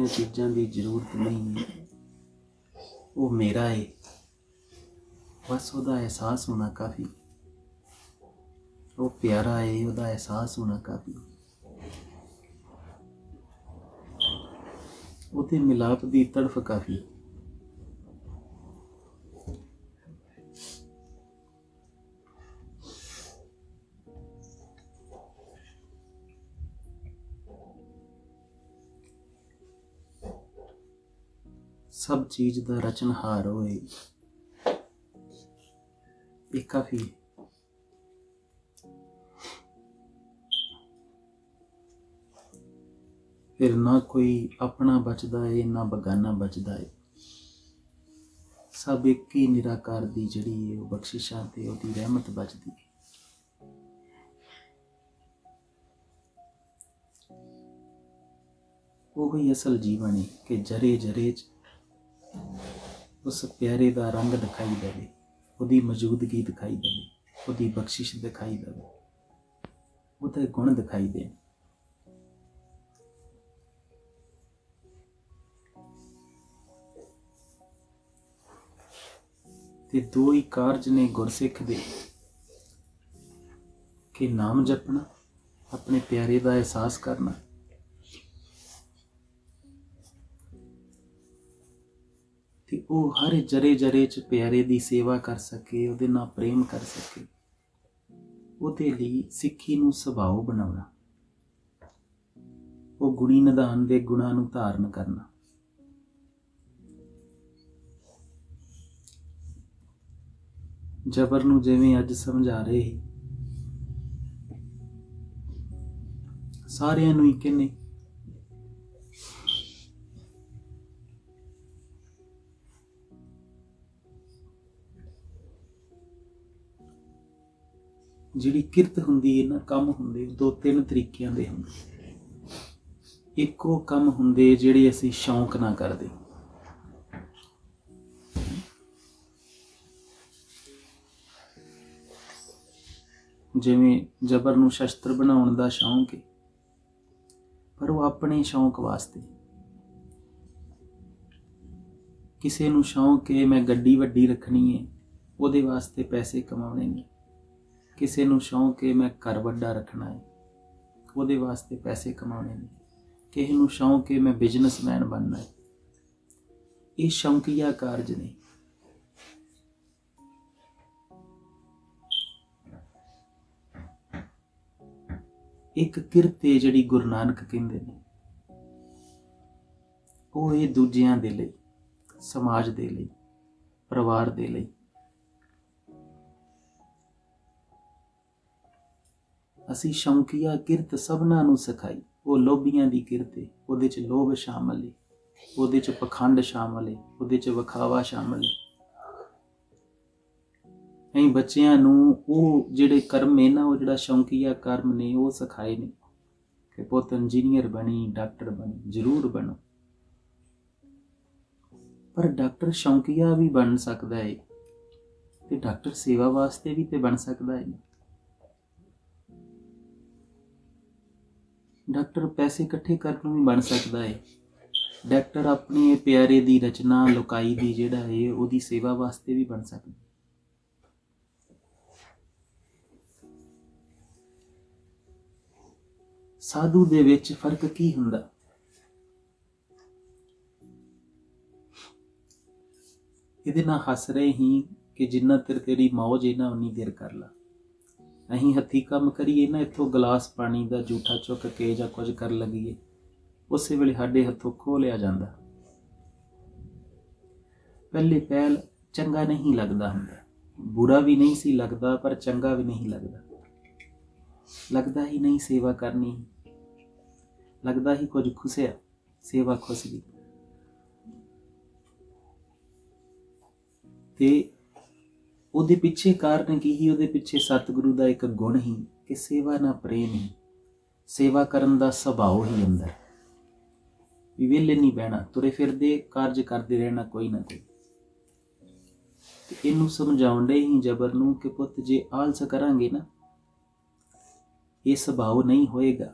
चीज़ों की जरूरत नहीं, वो मेरा है, बस उसका एहसास होना काफ़ी। वो प्यारा है, उसका एहसास होना काफ़ी। उसके मिलाप की तड़फ काफ़ी। सब चीज़ का रचनहार होए, ये काफ़ी है। फिर ना कोई अपना बचता है ना बगाना बचता है, सब एक ही निराकार दी जड़ी है वो बख्शिशां ते ओदी रहमत बचती है। वो ही असल जीवन है कि जरे जरे उस प्यारे का रंग दिखाई देवे, उसकी मौजूदगी दिखाई देवे, उसकी बख्शिश दिखाई देवे, उसके गुण दिखाई दे। ते दो ही कारज ने गुरसिख दे कि नाम जपना, अपने प्यारे का एहसास करना, ते वो हर जरे जरे च प्यारे की सेवा कर सके, उहदे नाल प्रेम कर सके। उहदे लई सिक्खी नूं सुभाव बनाउणा, वो गुणी निधान दे गुणां नूं धारण करना। जबर नूं जिवें अज समझा रहे सारिआं नूं ही कहने, जिहड़ी किरत हुंदी है ना, काम हुंदे दो तीन तरीकिਆਂ ਦੇ ਹੁੰਦੇ। एक वो काम हुंदे जिहड़े असीं शौक ना करदे, जिवें जबर नूं शस्त्र बनाउण दा शौक है, पर वो अपने शौक वास्ते। किसी नूं शौक है मैं गड्डी वड्डी रखनी है, उहदे वास्ते पैसे कमाउणे ने। किसी नूं शौक है मैं घर वड्डा रखना है, उहदे वास्ते पैसे कमाउणे ने। किसी नूं शौक है मैं बिजनेसमैन बनना है। ये शौकिया कारज ने। एक किरत है जिहड़ी गुरु नानक कहंदे ने, वो ये दूजियां दे लई, समाज दे लई, परिवार दे लई। असी शौकिया किरत सबना नूं सिखाई। वो लोभियां दी किरत है, उहदे च लोभ शामिल है, उहदे च पखंड शामिल है, उहदे च विखावा शामिल है। ਅਸੀਂ ਬੱਚਿਆਂ ਨੂੰ ਉਹ ਜਿਹੜੇ ਕਰਮ ਨੇ ਨਾ, ਉਹ ਜਿਹੜਾ ਸ਼ੌਂਕੀਆ ਕਰਮ ਨੇ ਉਹ ਸਿਖਾਏ ਨੇ ਕਿ ਪੁੱਤ ਇੰਜੀਨੀਅਰ ਬਣੀ, ਡਾਕਟਰ ਬਣੀ, ਜ਼ਰੂਰ ਬਣੋ। ਪਰ ਡਾਕਟਰ ਸ਼ੌਂਕੀਆ ਵੀ ਬਣ ਸਕਦਾ ਹੈ ਤੇ ਡਾਕਟਰ ਸੇਵਾ ਵਾਸਤੇ ਵੀ ਤੇ ਬਣ ਸਕਦਾ ਹੈ। डॉक्टर पैसे इकट्ठे करने भी बन सकता है। डॉक्टर अपने प्यारे दी रचना लुकाई दी जिहड़ा है उहदी सेवा वास्ते भी बन सकता है। साधु दे विच फर्क की हुंदा? इहदे नाल हस रहे ही कि जिन्ना तेर तेरी मौज है ना उन्नी देर कर ला। अहीं हथी काम करिए ना, इत्थों गिलास पानी का जूठा चुक के जां कुछ कर लगिए, उस वेले साडे हथों खो लिया जांदा। पहले पहल चंगा नहीं लगता हुंदा, बुरा भी नहीं सी लगता, पर चंगा भी नहीं लगता। लगता ही नहीं सेवा करनी, लगता ही कुछ खुसिया, सेवा खुस गई। ते ਉਹਦੇ ਪਿੱਛੇ ਕਾਰਨ ਕੀ ਹੀ? ਉਹਦੇ ਪਿੱਛੇ ਸਤਿਗੁਰੂ ਦਾ ਇੱਕ ਗੁਣ ਹੀ ਕਿ ਸੇਵਾ ਨਾਲ ਪ੍ਰੇਮ ਹੀ, ਸੇਵਾ ਕਰਨ ਦਾ ਸੁਭਾਅ ਹੀ ਅੰਦਰ। ਵੀ ਵਿਹਲੇ ਨਹੀਂ ਬਹਿਣਾ, ਤੁਰੇ ਫਿਰਦੇ ਕਾਰਜ ਕਰਦੇ ਰਹਿਣਾ ਕੋਈ ਨਾ ਕੋਈ। ਤੇ ਇਹਨੂੰ ਸਮਝਾਉਣ ਦੇ ਹੀ ਜਬਰ ਨੂੰ ਕਿ ਪੁੱਤ ਜੇ ਆਲਸ ਕਰਾਂਗੇ ਨਾ, ਇਹ ਸੁਭਾਅ ਨਹੀਂ ਹੋਏਗਾ।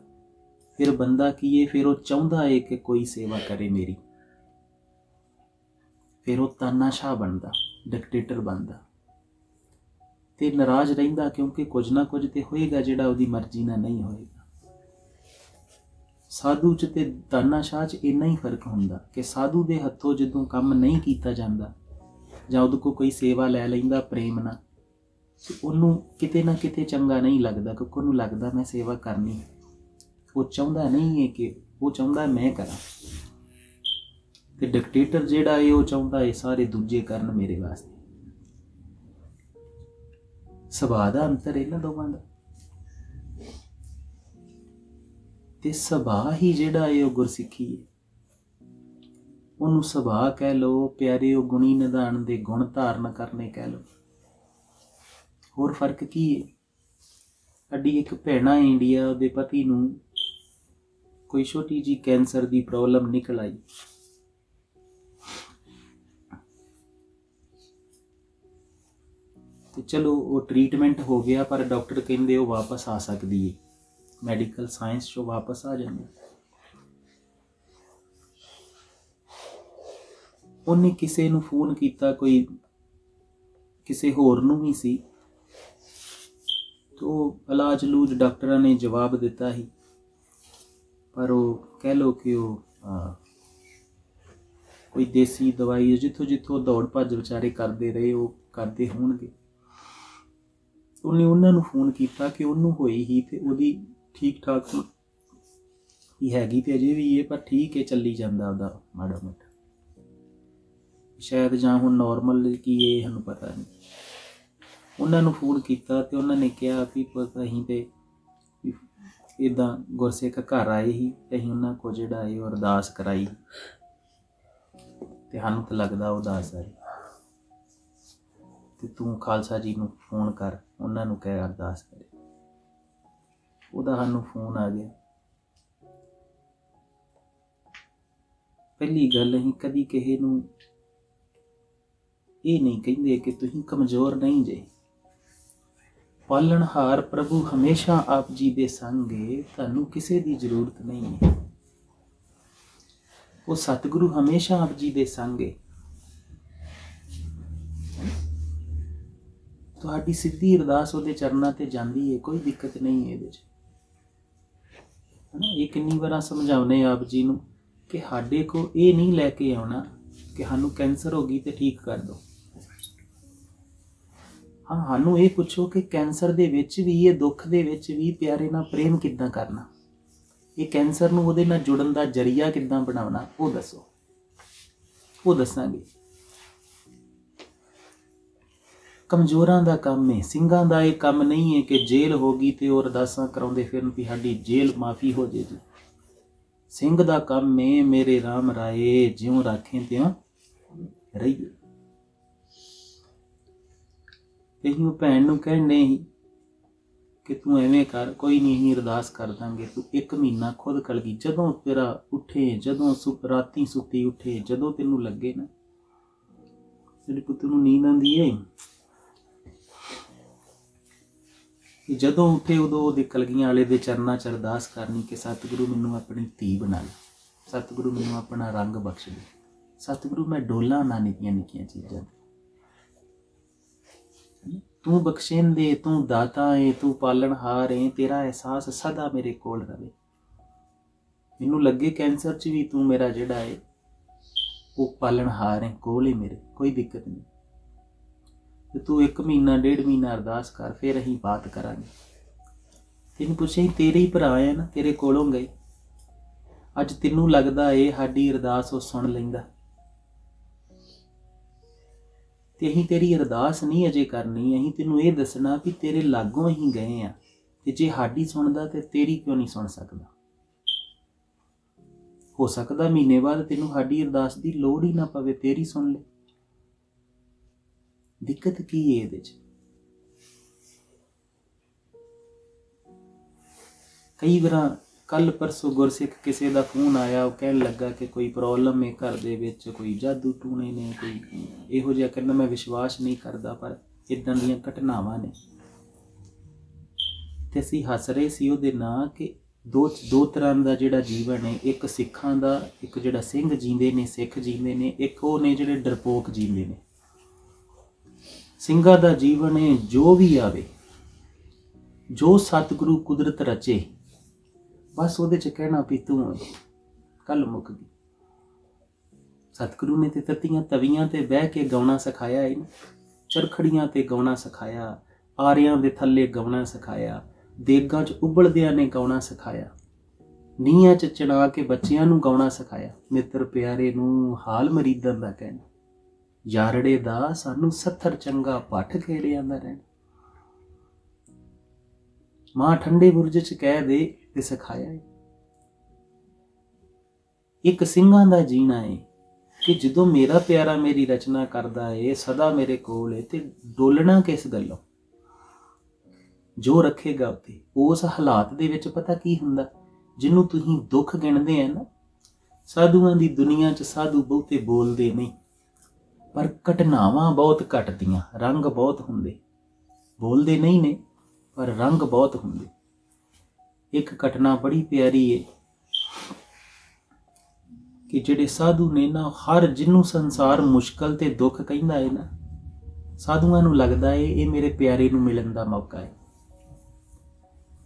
फिर बंदा की है, फिर वो चाहता है कि कोई सेवा करे मेरी, फिर वो तानाशाह बनता, डिकटेटर बनता ते नाराज रहिंदा, क्योंकि कुछ ना कुछ तो होएगा जिहड़ा उहदी मर्जी नाल नहीं होएगा। साधु च ते तानाशाह च इन्ना ही फर्क हुंदा कि साधु दे हत्थों जदों काम नहीं कीता जांदा जां उहदे कोल कोई सेवा लै लैंदा प्रेम नाल, उन्नू किते ना किते चंगा नहीं लगता, क्योंकि उन्नू लगदा मैं सेवा करनी, वो चाहुंदा नहीं है कि वो चाहुंदा मैं करां। ते डिकटेटर जिहड़ा है वो चाहुंदा है सारे दूजे करन मेरे वास्ते। सुभाऽ दा अंतर इन्हां दोवां दा, ते सुभाऽ ही जिहड़ा है वो गुरसिੱਖੀ है। ਉਹਨੂੰ ਸੁਭਾਅ कह लो, प्यारे वो गुणी निधान दे गुण धारण करने कह लो। होर फर्क की है? साडी एक भैन है इंडिया, ਉਹਦੇ पति ਨੂੰ कोई छोटी जी कैंसर की प्रॉब्लम निकल आई, तो चलो वो ट्रीटमेंट हो गया, पर डॉक्टर कहते वो वापस आ सकती है, मैडिकल साइंस चो वापस आ जाए। उन्हें किसी नूं फोन किया, कोई किसी होर नूं भी सी, तो इलाज लूज डॉक्टर ने जवाब दिता ही, पर वो कह लो कि वो कोई देसी दवाई जिथों जिथों दौड़ भज विचारे करते रहे, वो करते होणगे। उन्हें उन्होंने फोन किया कि उन्होंने होई ही, तो वो ठीक ठाक ही हैगी, तो अजे भी है, पर ठीक है चली जाता उहदा माड़ा मोटा, शायद जां हुण नॉर्मल की है सानूं पता नहीं। उन्होंने फोन किया तो उन्होंने कहा भी पता असीं ते इदां गुरसिੱਖ घर आए ही, असीं उन्हां को जिहड़ा है अरदास कराई, ते सानूं तो लगदा उदास आई, ते तू खालसा जी नूं फोन कर, उन्होंने कह अरदास करे। उहदा सानूं फोन आ गया। पहली गल असीं कदी किसे नूं ये नहीं कहिंदे कि तुसीं कमज़ोर नहीं जे, पालनहार प्रभु हमेशा आप जी दे संग है, तुहानूं किसी की जरूरत नहीं है। वो सतगुरु हमेशा आप जी दे संग है। तुहाडी सीधी अरदास उहदे चरनां ते जांदी है, कोई दिक्कत नहीं है इहदे च। है ना, ये कितनी बार समझाउने आप जी नूं कि साडे को ये नहीं लैके आउणा कि सानूं कैंसर हो गई तो ठीक कर दो। हाँ, सानूं ये पुछो कि कैंसर दे विच भी, ये दुख दे विच भी प्यारे नाल प्रेम किद्दां करना, ये कैंसर नूं उहदे नाल जुड़न दा जरिया किद्दां बनाउणा, वो दसो, वो दसांगे। कमज़ोरां दा काम है, ਸਿੰਘਾਂ दा ये काम नहीं है कि जेल हो गई तो अरदासां कराउंदे फिरन भी साडी जेल माफ़ी हो जाएगी। ਸਿੰਘ दा काम है मेरे राम राए ज्यों राखें त्यों रहिए। असीं भैन नूं कहणे ही कि तू एवें कर, कोई नहीं असीं अरदास कर दांगे, तू 1 महीना खुद कलगी, जदों तेरा उठे, जदों राती सुती उठे, जदों तेनूं लगे ना तेरे पुत्त नूं नींद आंदी है, जदों उठे उदों उहदे कलगियां वाले दे चरनां च अरदास करनी कि सतगुरु मैनूं अपनी धी बना ले, सतगुरु मैनूं अपना रंग बख्श दे, सतगुरु मैं डोला ना निक्कियां निक्कियां चीज़ां, तू बख्शेंदे, तू दाता है, तू पालनहार है, तेरा एहसास सदा मेरे कोल रहे। मैनूं लगे कैंसर च भी तू मेरा जिहड़ा है वो पालनहार है, कोल है मेरे, कोई दिक्कत नहीं। तो तू 1 महीना 1.5 महीना अरदास कर, फिर असीं बात करांगे। तैनूं पुछे तेरे ही भरा है ना, तेरे कोलों गए, अज तैनूं लगदा है साडी अरदास वो सुन लैंदा, ते असीं तेरी अरदास नहीं अजे करनी, असीं तैनूं ये दसना भी तेरे लागों असीं गए आ, ते जे साडी सुनदा ते तेरी क्यों नहीं सुन सकदा। हो सकदा महीने बाद तैनूं साडी अरदास की लोड़ ही ना पवे, तेरी सुन ले। दिक्कत की है इहदे च? कई बार कल परसों गुरसिੱਖ किसी का फोन आया, वो कहन लगा कि कोई प्रॉब्लम है घर दे विच, कोई जादू टूने ने, कोई इहो जिहा, कहंदा मैं विश्वास नहीं करता, पर इदां दीयां घटनावां ने। ते असीं हस रहे सी उहदे नाल कि दो तरह का जिहड़ा जीवन है, एक सिखां दा, एक जिहड़ा सिंह जींदे ने, सिख जींदे ने, एक वो ने जिहड़े डरपोक जींदे ने। ਸਿੰਘਾਂ ਦਾ जीवन है जो भी आवे, जो सतगुरु कुदरत रचे, बस ਉਹਦੇ ਚ कहना भी तू कल मुक गई। सतगुरु ने ते तत्तियां तवियां ते बह के गाउणा सिखाया है ना, चरखड़ियां ते गाउणा सिखाया, आरियां दे थल्ले गाउणा सिखाया, देगां च उबलदियां ने गाउणा सिखाया, नीहां च चढ़ा के बच्चियां नूं गाउणा सिखाया। मित्र प्यारे नूं हाल मरीदां दा कहना, यारड़े दा सानू सत्थर चंगा पठ खेड़ियां दा रहना। मां ठंडे बुरज च कह दे ते सिखाया है। एक ਸਿੰਘਾਂ दा जीना है कि जदों मेरा प्यारा मेरी रचना करदा है, सदा मेरे कोल है, ते डोलना किस गल्लों, जो रखेगा उत्ते। उस हालात दे विच पता की हुंदा, जिन्हों तुसीं दुख गिणदे हैं ना, साधुआं दी दुनिया च साधु बहुते बोलदे नहीं, पर घटनावां बहुत घटदियां, रंग बहुत हुंदे। बोलदे नहीं ने पर रंग बहुत हुंदे। एक घटना बड़ी प्यारी है कि जिहड़े साधु ने ना, हर जिन्हों संसार मुश्किल ते दुख कहिंदा है ना, साधुआं नूं लगदा है ये मेरे प्यारे नूं मिलन दा मौका है।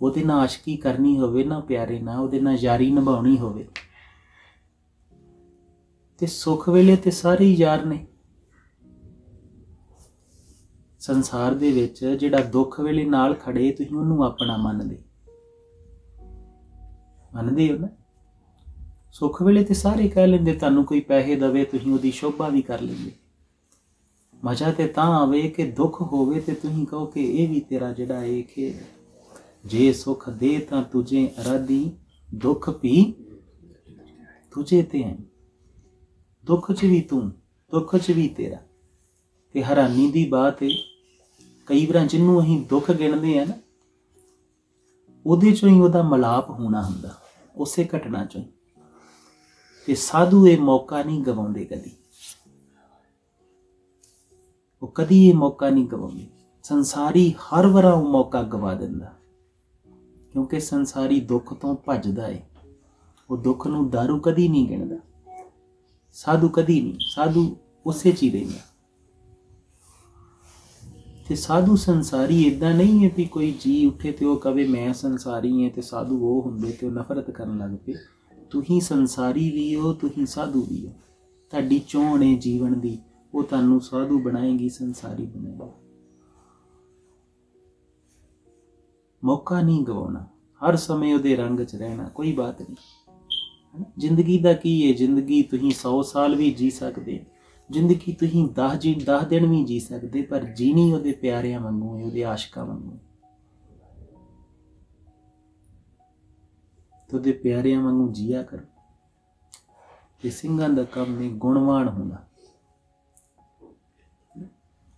ਉਹਦੇ ਨਾਲ ਆਸ਼ਕੀ करनी होवे ना प्यारे नाल, ਉਹਦੇ ਨਾਲ यारी निभाउणी होवे, ते सुख वेले ते सारे यार ने। संसार दे विच जिहड़ा दुख वेले नाल खड़े, तुसीं ਉਹਨੂੰ अपना मनदे हो ना। सुख वेले ते सारे कह लेंदे, तुहानूं कोई पैसे दवे तुसीं ਉਹਦੀ शोभा भी कर लेंदे। मजा ते तां आवे कि दुख होवे ते तुसीं कहो कि ਇਹ भी तेरा जिहड़ा है खेल है। जे सुख दे तां तुझे अराधी, दुख भी तुझे ते है। दुख च भी तू, दुख च भी तेरा। ते हैरानी दी बात है, कई बार जिन्हों असीं दुख गिणदे हैं ना, ਉਹਦੇ चों ही ਉਹਦਾ मलाप होना हुंदा, उसे घटना चों ही। ते साधु ये मौका नहीं गवाउंदे कदी, वो कदी ये मौका नहीं गवाउंदे। संसारी हर वार वो मौका गवा दिंदा, क्योंकि संसारी दुख तो भजदा है। वो दुख नूं दारू कदी नहीं गिणदा, साधु कदी नहीं। साधु उसे च ही रहिंदा। ते साधु संसारी इदां नहीं है भी कोई जी उठे तो कहे मैं संसारी है, तो साधु वो हुंदे ते नफरत करन लग पे। तुसीं संसारी भी हो, तुसीं साधु भी हो। तुहाडी चोण है जीवन दी, वो तुहानूं साधु बनाएगी, संसारी बनाएगी। मौका नहीं गवाना, हर समय उहदे रंग च रहना, कोई बात नहीं। जिंदगी दा की है, जिंदगी तुसीं 100 साल भी जी सकदे, जिंदगी तुसीं 10 दिन भी जी सकदे, पर जीनी उहदे प्यारिਆਂ वांगू है, उहदे आशिकां वांगू। तो उहदे प्यारिਆਂ वांगू जिया करो। ते ਸਿੰਘਾਂ दा काम है गुणवान होना।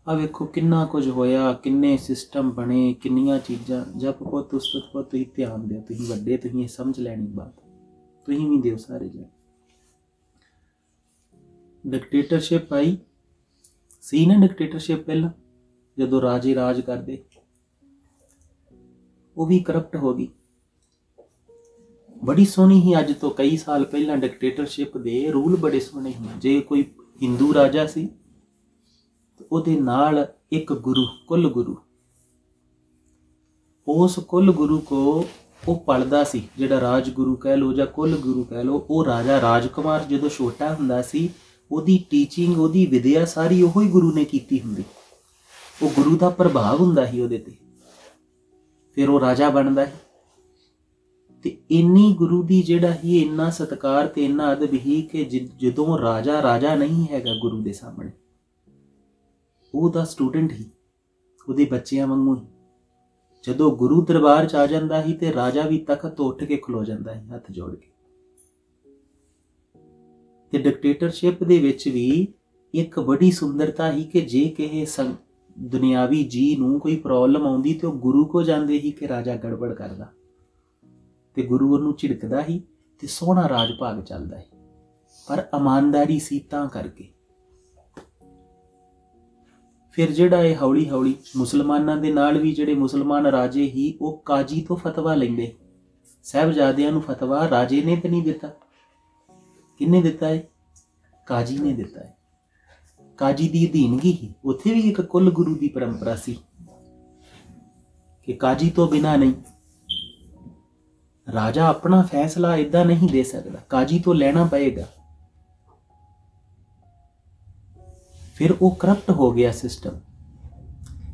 आ वेखो किन्ना कुछ होया, किन्ने सिस्टम बने, किन्नियां चीज़ां। जप पुत उस्तत पुत, तुसीं ध्यान दिओ, तुसीं वड्डे, तुसीं समझ लैनी बात, तुसीं भी दिओ सारे जन। डिकटेटरशिप आई सी ना, डिकटेटरशिप पहला जदों राजे राज करदे, वो भी करप्ट हो गई। बड़ी सोहनी ही, अज तो कई साल पहला डिकटेटरशिप दे रूल बड़े सोहने ही। जे कोई हिंदू राजा सी, ਉਹਦੇ नाल एक गुरु, कुल गुरु, उस कुल गुरु को वो पलदा सी, जिहड़ा राजगुरु कह लो या कुल गुरु कह लो। वो राजा राजकुमार जदों छोटा हुंदा सी, ਉਹਦੀ टीचिंग, ਉਹਦੀ विद्या सारी ਉਹੀ गुरु ने कीती हुंदी। वो गुरु का प्रभाव हुंदा ही ਉਹਦੇ ते, फिर वो राजा बनदा है। ते इन्नी गुरु दी जिहड़ा ही इन्ना सत्कार ते इन्ना अदब ही कि जदों राजा राजा नहीं हैगा गुरु दे सामने, ਉਹਦਾ स्टूडेंट ही, ਉਹਦੇ ਬੱਚਿਆਂ ਵਾਂਗੂ ही। जदों गुरु दरबार च आ जांदा ही ते राजा भी तख्त तो उठ के खलो जांदा है हथ जोड़ के। ते डिकटेटरशिप दे विच भी एक बड़ी सुंदरता ही कि जे किसी दुनियावी जी नूं कोई प्रॉब्लम आउंदी ते गुरु को जांदे ही कि राजा गड़बड़ करदा, ते गुरु ਉਹਨੂੰ झिड़कदा ही ते सोहना राज भाग चलदा है। पर ईमानदारी सी तां करके फिर जिहड़ा है हौली हौली मुसलमानां दे नाल भी, जिहड़े मुसलमान राजे ही वो काजी तो फतवा लैंदे साहिबजादियां नूं फतवा राजे ने तो नहीं दिता, किन्ने दिता है? काजी ने दिता है। काजी की अधीनगी ही, उत्थे भी एक कुल गुरु की परंपरा सी कि काजी तो बिना नहीं, राजा अपना फैसला इदा नहीं दे सकता, काजी तो लेना पएगा। फिर वो करप्ट हो गया सिस्टम,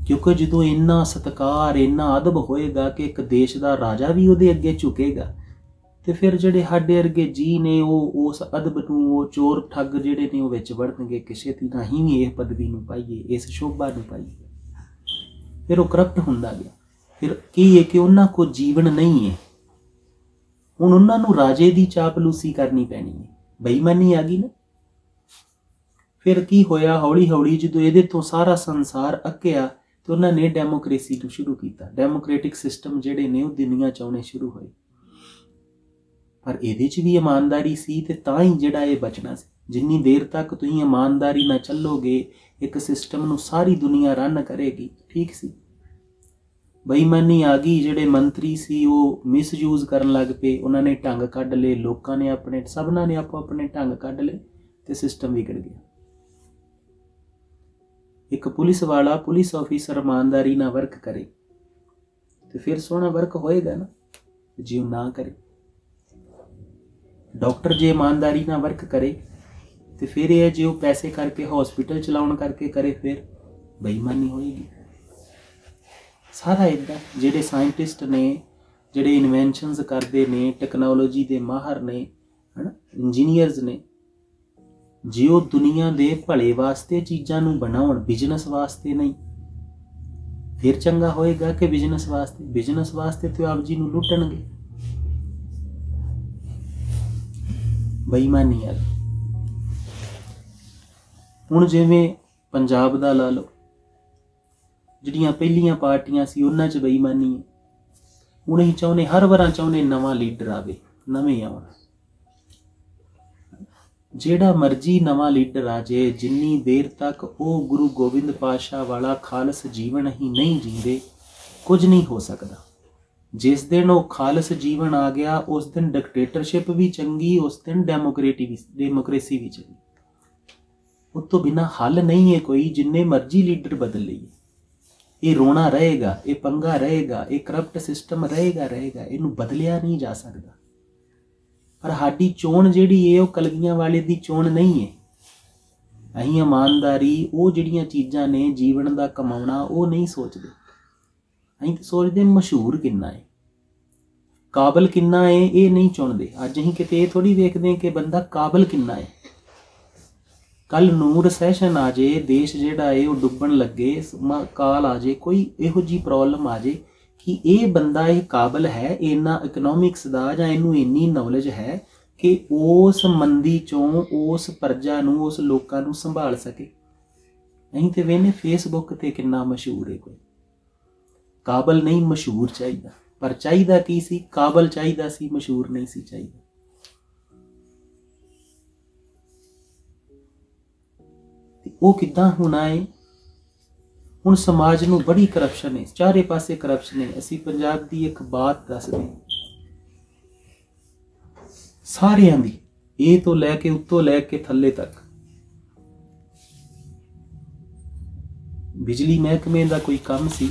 क्योंकि जो इन्ना सत्कार इन्ना अदब होएगा कि एक देश का राजा भी उहदे अगे झुकेगा, तो फिर जिहड़े साडे अर्गे जी ने वो उस अदब नूं, वो चोर ठग जिहड़े ने वो विच वड़नगे कि छेती नाल ही भी इस पदवी नूं पाईए, इस शोभा नूं पाईए। फिर वो करप्ट हुंदा गया। फिर की है कि उन्हां कोल जीवन नहीं है, हुण उन्हां नूं राजे की चापलूसी करनी पैनी है, बेईमानी आ गई ना। फिर की होया, हौली हौली जो ये तो सारा संसार अक्या तो उन्होंने डेमोक्रेसी को शुरू किया। डेमोक्रेटिक सिस्टम जिहड़े ने वो दुनिया च आउणे शुरू होए, पर इहदे च भी ईमानदारी सी ते तां ही जिहड़ा ये बचना सी। जिन्नी देर तक तुसीं ईमानदारी ना चलोगे, एक सिस्टम नूं सारी दुनिया रन करेगी, ठीक सी। बेईमानी आ गई, जिहड़े मंत्री सी वो मिसयूज करन लग पे, उन्होंने ढंग कढ ले, लोकां ने अपने, सबना ने आपो अपने ढंग कढ ले ते सिस्टम बिगड़ गया। एक पुलिस वाला, पुलिस ऑफिसर ईमानदारी ना वर्क करे तो फिर सोहना वर्क होएगा ना, जी ना करे। डॉक्टर जे ईमानदारी ना वर्क करे तो फिर यह जो पैसे करके हॉस्पिटल चलाउण करके करे, फिर बेईमानी होएगी। सारा इदा जिहड़े साइंटिस्ट ने, जिहड़े इन्वेंशनस करते ने, टैक्नोलॉजी के माहर ने, है ना, इंजीनियर्स ने, जे वो दुनिया के भले वास्ते चीज़ां नूं बनाउण, बिजनेस वास्ते नहीं, फिर चंगा होएगा कि बिजनेस वास्ते? बिजनेस वास्ते तो आप जी नूं लुटणगे। बेईमानी आ गई। हुण जिवें पंजाब दा ला लो, जिहड़ियां पहलियां पार्टियां सी उन्हां च बेईमानी है। हुण असीं चाहुंदे, हर वार चाहुंदे नवां लीडर आवे, नवें आउण। जिहड़ा मर्जी नवां लीडर आ जाए, जिन्नी देर तक वो गुरु गोबिंद पातशाह वाला खालस जीवन ही नहीं जींदे, कुछ नहीं हो सकता। जिस दिन वो खालस जीवन आ गया, उस दिन डिक्टेटरशिप भी चंगी, उस दिन डेमोक्रेसी भी चंगी। उस तो बिना हल नहीं है कोई, जिन्ने मर्जी लीडर बदल लीए। ये रोना रहेगा, ये पंगा रहेगा, ये करप्ट सिस्टम रहेगा, इनू बदलिया नहीं जा सकता। पर साडी चोण जिहड़ी है वो कलगियां वाले दी चोण नहीं है। अहीं ईमानदारी, वो जिहड़ियां चीज़ां ने जीवन का कमाउणा, वो नहीं सोचते। अहीं तो सोचते मशहूर किन्ना है, काबल किन्ना है, ये नहीं चुनते। अज अहीं किते ये थोड़ी वेखदे कि बंदा काबल किन्ना है। कल नूर सैशन आ जाए, देश जिहड़ा है वो डुब्बण लगे, काल आ जाए, कोई इहो जी प्रॉब्लम आ जाए कि ये बंदा ये काबल है, इन्ना इकनॉमिक्स का जां इनू इन्नी नॉलेज है कि उस मंदी चों उस प्रजा नूं, उस लोकां नूं संभाल सके। असीं ते वेने फेसबुक ते किन्ना मशहूर है, कोई काबल नहीं मशहूर चाहिए। पर चाहिए की सी? काबल चाहिए सी, मशहूर नहीं सी चाहिए। वो किद्दां होना है? हुण समाज नूं बड़ी करप्शन है, चारे पासे करप्शन है। असीं पंजाब दी एक बात दसदे, सारियां दी, ए तो लैके उत्तों लैके थल्ले तक। बिजली महकमे दा कोई काम सी,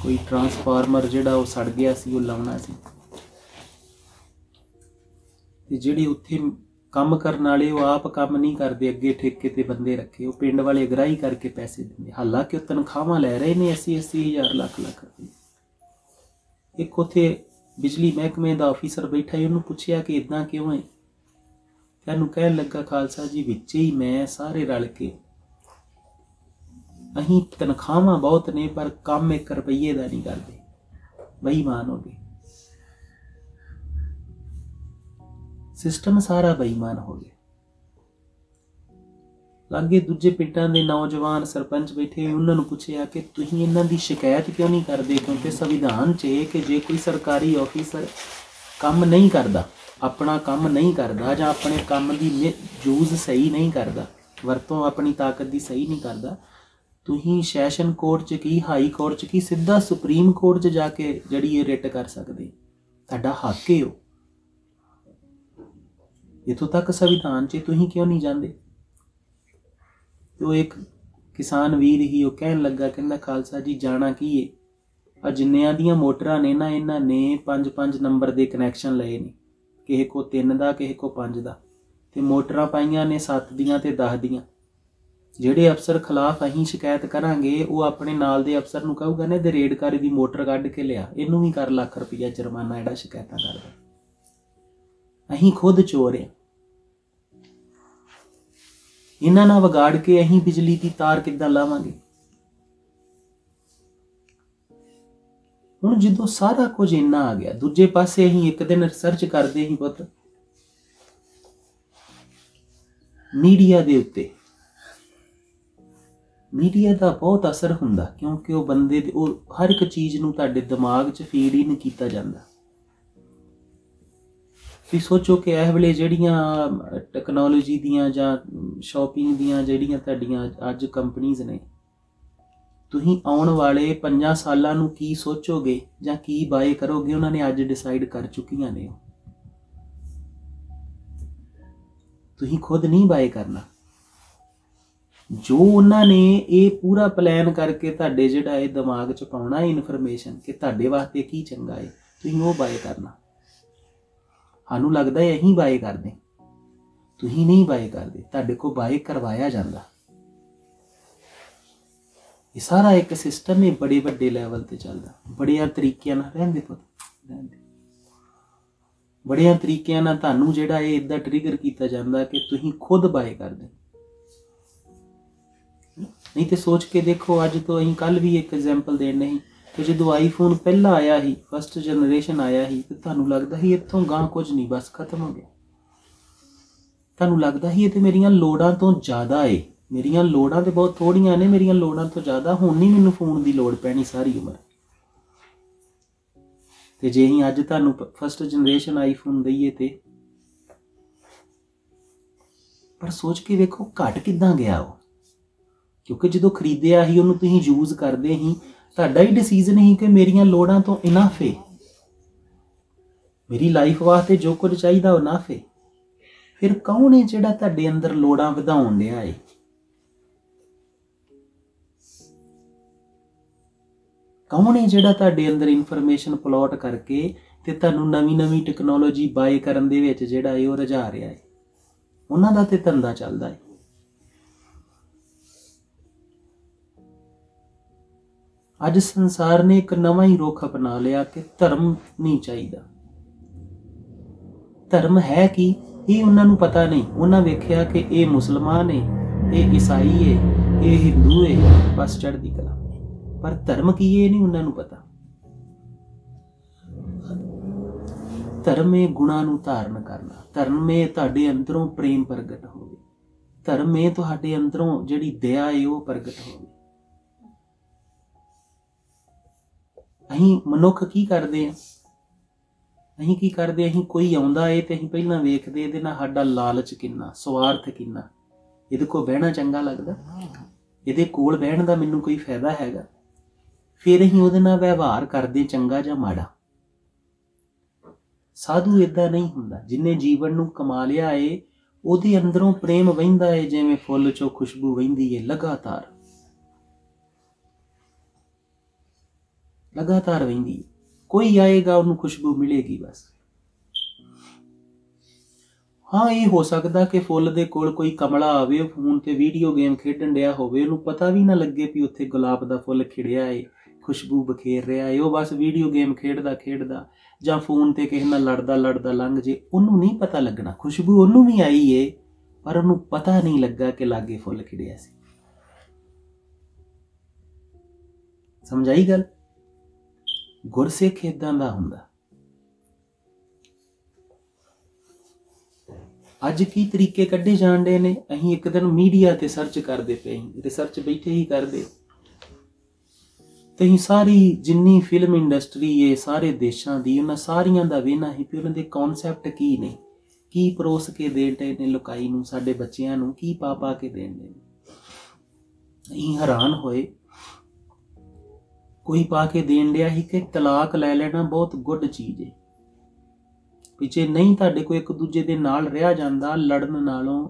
कोई ट्रांसफार्मर जिहड़ा वो सड़ गया सी, वो लाउणा सी, ते जिहड़े उत्थे काम करने वाले वो आप काम नहीं करते, अगे ठेके ते बंदे रखे, वो पिंड वाले अगराही करके पैसे देंगे। हालांकि वो तनखावां लै रहे ने 80-80 हज़ार, लाख रुपये। एक उत्थे बिजली महकमे का ऑफिसर बैठा ही, उन्होंने पूछया कि इदां क्यों है? तैनूं कहन लगा, खालसा जी विच ही मैं सारे रल के, अहीं तनखावां बहुत ने पर काम 1 रुपये का नहीं करते, बेईमान हो गए। सिस्टम सारा बेईमान हो गया। लागे दूजे पिंडां दे नौजवान सरपंच बैठे, उन्होंने पूछया कि तुसीं इन्हां दी शिकायत क्यों नहीं करते? क्योंकि संविधान च है कि जे कोई सरकारी ऑफिसर काम नहीं करता, अपना काम नहीं करता, जां अपने काम की यूज़ सही नहीं करता, वरतों अपनी ताकत की सही नहीं करता, तुसीं सैशन कोर्ट च की, हाई कोर्ट च की, सीधा सुप्रीम कोर्ट च जाके जड़ी रिट कर सकते। ਤੁਹਾਡਾ ਹੱਕ ਹੈ। ਇੱਥੋਂ ਤੱਕ ਸੰਵਿਧਾਨ 'ਚ ਤੁਸੀਂ ਕਿਉਂ ਨਹੀਂ ਜਾਂਦੇ? ਤੇ ਉਹ ਇੱਕ ਕਿਸਾਨ ਵੀਰ ਹੀ ਉਹ ਕਹਿਣ ਲੱਗਾ, ਕਹਿੰਦਾ ਖਾਲਸਾ ਜੀ ਜਾਣਾ ਕੀ ਹੈ, ਆ ਜਿੰਨਿਆਂ ਦੀਆਂ ਮੋਟਰਾਂ ਨੇ ਨਾ, ਇਹਨਾਂ ਨੇ 5-5 ਨੰਬਰ ਦੇ ਕਨੈਕਸ਼ਨ ਲਏ ਨੇ, ਕਿਸੇ ਕੋ 3 ਦਾ, ਕਿਸੇ ਕੋ 5 ਦਾ, ਤੇ ਮੋਟਰਾਂ ਪਾਈਆਂ ਨੇ 7 ਦੀਆਂ ਤੇ 10 ਦੀਆਂ। ਜਿਹੜੇ ਅਫਸਰ ਖਿਲਾਫ ਅਸੀਂ ਸ਼ਿਕਾਇਤ ਕਰਾਂਗੇ ਉਹ ਆਪਣੇ ਨਾਲ ਦੇ ਅਫਸਰ ਨੂੰ ਕਹੂਗਾ ਨੇ ਤੇ ਰੇਡ ਕਰ ਦੀ ਮੋਟਰ ਕੱਢ ਕੇ ਲਿਆ, ਇਹਨੂੰ ਵੀ ਕਰ ਲੱਖ ਰੁਪਈਆ ਜੁਰਮਾਨਾ ਜਿਹੜਾ ਸ਼ਿਕਾਇਤਾਂ ਕਰਦਾ। ਅਸੀਂ ਖੁਦ ਚੋਰ ਹਾਂ। ਇਹਨਾਂ ਨਾਲ ਵਿਗਾੜ ਕੇ ਅਸੀਂ ਬਿਜਲੀ ਦੀ ਤਾਰ ਕਿੱਦਾਂ ਲਾਵਾਂਗੇ? ਹੁਣ ਜਦੋਂ ਸਾਰਾ ਕੁਝ ਇੰਨਾ ਆ ਗਿਆ, ਦੂਜੇ ਪਾਸੇ ਅਸੀਂ ਇੱਕ ਦਿਨ ਰਿਸਰਚ ਕਰਦੇ ਸੀ ਪੁੱਤ ਮੀਡੀਆ ਦੇ ਉੱਤੇ। ਮੀਡੀਆ ਦਾ ਬਹੁਤ ਅਸਰ ਹੁੰਦਾ ਕਿਉਂਕਿ ਉਹ ਬੰਦੇ ਦੇ ਉਹ ਹਰ ਇੱਕ ਚੀਜ਼ ਨੂੰ ਤੁਹਾਡੇ ਦਿਮਾਗ 'ਚ ਫੀਡ ਹੀ ਨਹੀਂ ਕੀਤਾ ਜਾਂਦਾ। ਤੁਸੀਂ ਸੋਚੋ ਕਿ ਇਹ ਵੇਲੇ ਜਿਹੜੀਆਂ ਟੈਕਨੋਲੋਜੀ ਦੀਆਂ ਜਾਂ ਸ਼ਾਪਿੰਗ ਦੀਆਂ ਜਿਹੜੀਆਂ ਤੁਹਾਡੀਆਂ ਅੱਜ ਕੰਪਨੀਜ਼ ਨੇ, ਤੁਸੀਂ ਆਉਣ ਵਾਲੇ 5 ਸਾਲਾਂ ਨੂੰ ਕੀ ਸੋਚੋਗੇ ਜਾਂ ਕੀ ਬਾਏ ਕਰੋਗੇ, ਉਹਨਾਂ ਨੇ ਅੱਜ ਡਿਸਾਈਡ ਕਰ ਚੁੱਕੀਆਂ ਨੇ। ਤੁਸੀਂ ਖੁਦ ਨਹੀਂ ਬਾਏ ਕਰਨਾ। ਜੋ ਉਹਨਾਂ ਨੇ ਇਹ ਪੂਰਾ ਪਲਾਨ ਕਰਕੇ ਤੁਹਾਡੇ ਜਿਹੜਾ ਇਹ ਦਿਮਾਗ 'ਚ ਪਾਉਣਾ ਇਨਫੋਰਮੇਸ਼ਨ ਕਿ ਤੁਹਾਡੇ ਵਾਸਤੇ ਕੀ ਚੰਗਾ ਹੈ, ਤੁਸੀਂ ਉਹ ਬਾਏ ਕਰਨਾ। ਸਾਨੂੰ ਲੱਗਦਾ ਹੈ ਅਸੀਂ ਬਾਏ ਕਰਦੇ, ਤੁਸੀਂ ਨਹੀਂ ਬਾਏ ਕਰਦੇ, ਤੁਹਾਡੇ ਕੋਲ ਬਾਏ ਕਰਵਾਇਆ ਜਾਂਦਾ। ਇਹ ਸਾਰਾ ਇੱਕ ਸਿਸਟਮ ਹੈ, ਬੜੇ ਵੱਡੇ ਲੈਵਲ ਤੇ ਚੱਲਦਾ, ਬੜਿਆਂ ਤਰੀਕਿਆਂ ਨਾਲ ਰਹਿੰਦੇ ਬੜਿਆਂ ਤਰੀਕਿਆਂ ਨਾਲ ਤੁਹਾਨੂੰ ਜਿਹੜਾ ਇਹ ਇੱਦਾਂ ਟ੍ਰਿਗਰ ਕੀਤਾ ਜਾਂਦਾ ਕਿ ਤੁਸੀਂ ਖੁਦ ਬਾਏ ਕਰਦੇ। ਨਹੀਂ ਤੇ ਸੋਚ ਕੇ ਦੇਖੋ, ਅੱਜ ਤੋਂ ਅਸੀਂ ਕੱਲ ਵੀ ਇੱਕ ਐਗਜ਼ਾਮਪਲ ਦੇਣੇ ਸੀ ਕਿ ਜਦੋਂ ਆਈਫੋਨ ਪਹਿਲਾਂ ਆਇਆ ਸੀ, ਫਸਟ ਜਨਰੇਸ਼ਨ ਆਇਆ ਸੀ, ਤੇ ਤੁਹਾਨੂੰ ਲੱਗਦਾ ਸੀ ਇੱਥੋਂ ਗਾਂ ਕੁਝ ਨਹੀਂ, ਬਸ ਖਤਮ ਹੋ ਗਿਆ। ਤੁਹਾਨੂੰ ਲੱਗਦਾ ਸੀ ਇਹ ਤੇ ਮੇਰੀਆਂ ਲੋੜਾਂ ਤੋਂ ਜ਼ਿਆਦਾ ਏ, ਮੇਰੀਆਂ ਲੋੜਾਂ ਤੇ ਬਹੁਤ ਥੋੜੀਆਂ ਨੇ, ਮੇਰੀਆਂ ਲੋੜਾਂ ਤੋਂ ਜ਼ਿਆਦਾ ਹੁਣ ਨਹੀਂ ਮੈਨੂੰ ਫੋਨ ਦੀ ਲੋੜ ਪੈਣੀ ਸਾਰੀ ਉਮਰ। ਤੇ ਜੇ ਅਸੀਂ ਅੱਜ ਤੁਹਾਨੂੰ ਫਸਟ ਜਨਰੇਸ਼ਨ ਆਈਫੋਨ ਦਈਏ ਤੇ ਪਰ ਸੋਚ ਕੇ ਵੇਖੋ ਘਟ ਕਿੱਦਾਂ ਗਿਆ ਉਹ, ਕਿਉਂਕਿ ਜਦੋਂ ਖਰੀਦਿਆ ਸੀ ਉਹਨੂੰ ਤੁਸੀਂ ਯੂਜ਼ ਕਰਦੇ ਸੀ, ਤੁਹਾਡਾ ਹੀ ਡਿਸੀਜ਼ਨ ਸੀ ਕਿ ਮੇਰੀਆਂ ਲੋੜਾਂ ਤੋਂ ਇਨਫ ਹੈ, ਮੇਰੀ ਲਾਈਫ ਵਾਸਤੇ ਜੋ ਕੁਝ ਚਾਹੀਦਾ ਉਹ ਇਨਫ ਹੈ। ਫਿਰ ਕੌਣ ਹੈ ਜਿਹੜਾ ਤੁਹਾਡੇ ਅੰਦਰ ਲੋੜਾਂ ਵਧਾਉਣ ਡਿਆ ਹੈ? ਕੌਣ ਹੈ ਜਿਹੜਾ ਤੁਹਾਡੇ ਅੰਦਰ ਇਨਫੋਰਮੇਸ਼ਨ ਪਲੋਟ ਕਰਕੇ ਤੇ ਤੁਹਾਨੂੰ ਨਵੀਂ ਟੈਕਨੋਲੋਜੀ ਬਾਏ ਕਰਨ ਦੇ ਵਿੱਚ ਜਿਹੜਾ ਹੈ ਉਹ ਰੁਝਾ ਰਿਹਾ ਹੈ? ਉਹਨਾਂ ਦਾ ਤੇ ਧੰਦਾ ਚੱਲਦਾ ਹੈ। ਅੱਜ ਸੰਸਾਰ ਨੇ ਇੱਕ ਨਵਾਂ ਹੀ ਰੁਖ ਅਪਣਾ ਲਿਆ ਕਿ ਧਰਮ ਨਹੀਂ ਚਾਹੀਦਾ। ਧਰਮ ਹੈ ਕੀ ਇਹ ਉਹਨਾਂ ਨੂੰ ਪਤਾ ਨਹੀਂ। ਉਹਨਾਂ ਵੇਖਿਆ ਕਿ ਇਹ ਮੁਸਲਮਾਨ ਹੈ, ਇਹ ਈਸਾਈ ਹੈ, ਇਹ ਹਿੰਦੂ ਹੈ, ਬਸ ਚੜ੍ਹਦੀ ਕਲਾ। ਪਰ ਧਰਮ ਕੀ ਇਹ ਨਹੀਂ ਉਹਨਾਂ ਨੂੰ ਪਤਾ। ਧਰਮ ਹੈ ਗੁਣਾਂ ਨੂੰ ਧਾਰਨ ਕਰਨਾ, ਧਰਮ ਹੈ ਤੁਹਾਡੇ ਅੰਦਰੋਂ ਪ੍ਰੇਮ ਪ੍ਰਗਟ ਹੋਵੇ, ਧਰਮ ਹੈ ਤੁਹਾਡੇ ਅੰਦਰੋਂ ਜਿਹੜੀ ਦਇਆ ਹੈ ਉਹ ਪ੍ਰਗਟ ਹੋਵੇ। ਅਸੀਂ ਮਨੁੱਖ ਕੀ ਕਰਦੇ ਹਾਂ? ਅਸੀਂ ਕੀ ਕਰਦੇ? ਅਸੀਂ ਕੋਈ ਆਉਂਦਾ ਏ ਤੇ ਅਸੀਂ ਪਹਿਲਾਂ ਵੇਖਦੇ ਇਹਦੇ ਨਾਲ ਸਾਡਾ ਲਾਲਚ ਕਿੰਨਾ, ਸਵਾਰਥ ਕਿੰਨਾ, ਇਹਦੇ ਕੋਲ ਬਹਿਣਾ ਚੰਗਾ ਲੱਗਦਾ, ਇਹਦੇ ਕੋਲ ਬਹਿਣ ਦਾ ਮੈਨੂੰ ਕੋਈ ਫਾਇਦਾ ਹੈਗਾ। ਫਿਰ ਅਸੀਂ ਉਹਦੇ ਨਾਲ ਵਿਵਹਾਰ ਕਰਦੇ ਚੰਗਾ ਜਾਂ ਮਾੜਾ। ਸਾਧੂ ਏਦਾਂ ਨਹੀਂ ਹੁੰਦਾ। ਜਿਹਨੇ ਜੀਵਨ ਨੂੰ ਕਮਾ ਲਿਆ ਏ ਉਹਦੇ ਅੰਦਰੋਂ ਪ੍ਰੇਮ ਵਹਿੰਦਾ ਏ, ਜਿਵੇਂ ਫੁੱਲ ਚੋਂ ਖੁਸ਼ਬੂ ਵਹਿੰਦੀ ਏ, ਲਗਾਤਾਰ ਵਹਿੰਦੀ। ਕੋਈ ਆਏਗਾ ਉਹਨੂੰ ਖੁਸ਼ਬੂ ਮਿਲੇਗੀ ਬਸ। ਹਾਂ, ਇਹ ਹੋ ਸਕਦਾ ਕਿ ਫੁੱਲ ਦੇ ਕੋਲ ਕੋਈ ਕਮਲਾ ਆਵੇ, ਉਹ ਫੋਨ ਤੇ ਵੀਡੀਓ ਗੇਮ ਖੇਡਣ ਡਿਆ ਹੋਵੇ, ਉਹਨੂੰ ਪਤਾ ਵੀ ਨਾ ਲੱਗੇ ਵੀ ਉੱਥੇ ਗੁਲਾਬ ਦਾ ਫੁੱਲ ਖਿੜਿਆ ਏ, ਖੁਸ਼ਬੂ ਬਖੇਰ ਰਿਹਾ ਏ। ਉਹ ਬਸ ਵੀਡੀਓ ਗੇਮ ਖੇਡਦਾ ਜਾਂ ਫੋਨ ਤੇ ਕਿਸੇ ਨਾਲ ਲੜਦਾ ਲੰਘ ਜੇ, ਉਹਨੂੰ ਨਹੀਂ ਪਤਾ ਲੱਗਣਾ। ਖੁਸ਼ਬੂ ਉਹਨੂੰ ਵੀ ਆਈ ਏ ਪਰ ਉਹਨੂੰ ਪਤਾ ਨਹੀਂ ਲੱਗਾ ਕਿ ਲਾਗੇ ਫੁੱਲ ਖਿੜਿਆ ਸੀ। ਸਮਝਾਈ ਗੱਲ? ਗੁਰਸਿੱਖ ਏਦਾਂ ਦਾ ਹੁੰਦਾ। ਅੱਜ ਕੀ ਤਰੀਕੇ ਕੱਢੇ ਜਾਣ ਡੇ ਨੇ। ਅਸੀਂ ਇੱਕ ਦਿਨ ਮੀਡੀਆ ਤੇ ਸਰਚ ਕਰਦੇ ਪਏ, ਰਿਸਰਚ ਬੈਠੇ ਹੀ ਕਰਦੇ, ਤੇ ਅਸੀਂ ਸਾਰੀ ਜਿੰਨੀ ਫਿਲਮ ਇੰਡਸਟਰੀ ਏ ਸਾਰੇ ਦੇਸ਼ਾਂ ਦੀ, ਉਹਨਾਂ ਸਾਰੀਆਂ ਦਾ ਵੇਖਣਾ ਸੀ ਵੀ ਉਹਨਾਂ ਦੇ ਕੌਨਸੈਪਟ ਕੀ ਨੇ, ਕੀ ਪਰੋਸ ਕੇ ਦੇਣ ਡੇ ਨੇ ਲੋਕਾਈ ਨੂੰ, ਸਾਡੇ ਬੱਚਿਆਂ ਨੂੰ ਕੀ ਪਾ ਕੇ ਦੇਣ ਡੇ ਨੇ। ਅਸੀਂ ਹੈਰਾਨ ਹੋਏ। ਕੋਈ ਪਾ ਕੇ ਦੇਣ ਡਿਆ ਸੀ ਕਿ ਤਲਾਕ ਲੈ ਲੈਣਾ ਬਹੁਤ ਗੁੱਡ ਚੀਜ਼ ਹੈ, ਪਿੱਛੇ ਨਹੀਂ ਤੁਹਾਡੇ ਕੋਲ ਇੱਕ ਦੂਜੇ ਦੇ ਨਾਲ ਰਿਹਾ ਜਾਂਦਾ, ਲੜਨ ਨਾਲੋਂ